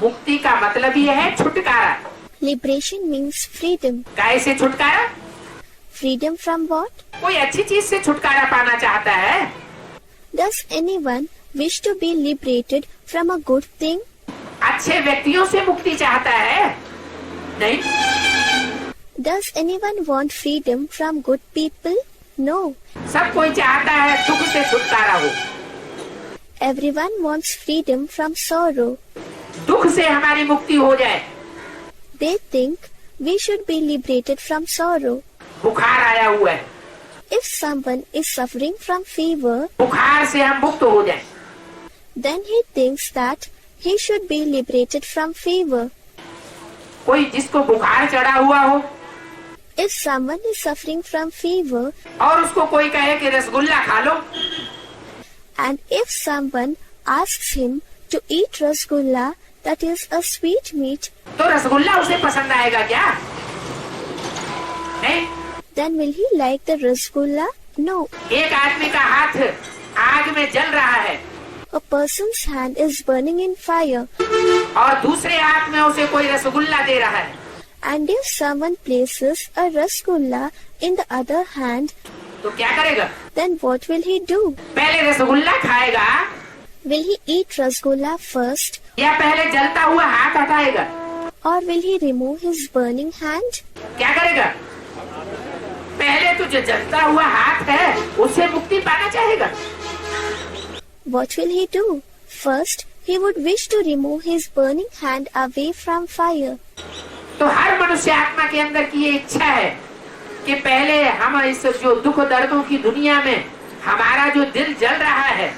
मुक्ति का मतलब ये है छुटकारा। Liberation means freedom. कैसे छुटकारा? Freedom from what? कोई अच्छी चीज से छुटकारा पाना चाहता है? Does anyone wish to be liberated from a good thing? अच्छे व्यक्तियों से मुक्ति चाहता है? नहीं। Does anyone want freedom from good people? No. सब कोई चाहता है दुख से छुटकारा हो। Everyone wants freedom from sorrow. दुख से हमारी मुक्ति हो जाए। They think we should be liberated from sorrow. बुखार आया हुआ है, If someone is suffering from fever, बुखार से हम मुक्त हो जाएं। then he thinks that he should be liberated from fever. कोई जिसको बुखार चढ़ा हुआ हो If someone is suffering from fever, और उसको कोई कहे कि रसगुल्ला खा लो, and if someone asks him to eat rasgulla, that is a sweet meat, तो रसगुल्ला उसे पसंद आएगा क्या? नहीं। then will he like the rasgulla? No. एक आदमी का हाथ आग में जल रहा है A person's hand is burning in fire, और दूसरे हाथ में उसे कोई रसगुल्ला दे रहा है, and if someone places a rasgulla in the other hand, तो क्या करेगा? then what will he do? पहले रसगुल्ला खाएगा Will he eat rasgulla first, या पहले जलता हुआ हाथ हटाएगा? or will he remove his burning hand? क्या करेगा? पहले तो जो जलता हुआ हाथ है उससे मुक्ति पाना चाहेगा। What will he do? First, he would wish to remove his burning hand away from fire. तो हर मनुष्य आत्मा के अंदर की ये इच्छा है कि पहले हम इस जो दुख दर्दों की दुनिया में हमारा जो दिल जल रहा है,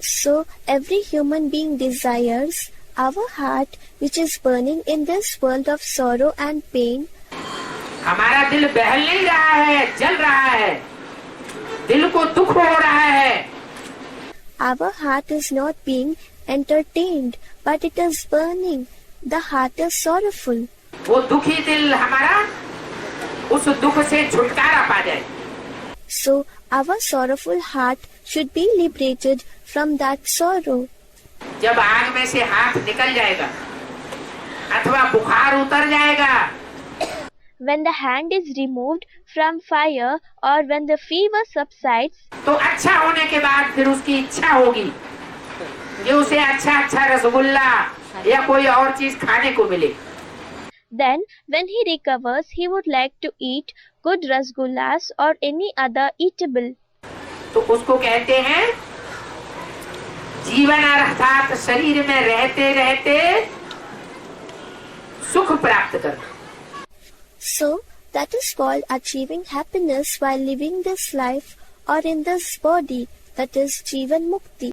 So, every human being desires our heart, which is burning in this world of sorrow and pain. हमारा दिल बहल नहीं रहा है, जल रहा है, दिल को दुख हो रहा है। Our heart is not being entertained, but it is burning. The heart is sorrowful. वो दुखी दिल हमारा उस दुख से छुटकारा पा जाए। So, our sorrowful heart should be liberated from that sorrow. जब आग में से हाथ निकल जाएगा अथवा बुखार उतर जाएगा, When the hand is removed from fire or when the fever subsides, तो अच्छा होने के बाद फिर उसकी इच्छा होगी कि उसे अच्छा अच्छा रसगुल्ला या कोई और चीज खाने को मिले। then when he recovers, he would like to eat good rasgullas or any other eatable. तो उसको कहते हैं जीवन अर्थात शरीर में रहते रहते सुख प्राप्त करना। So, that is called achieving happiness while living this life or in this body, that is Jivan Mukti.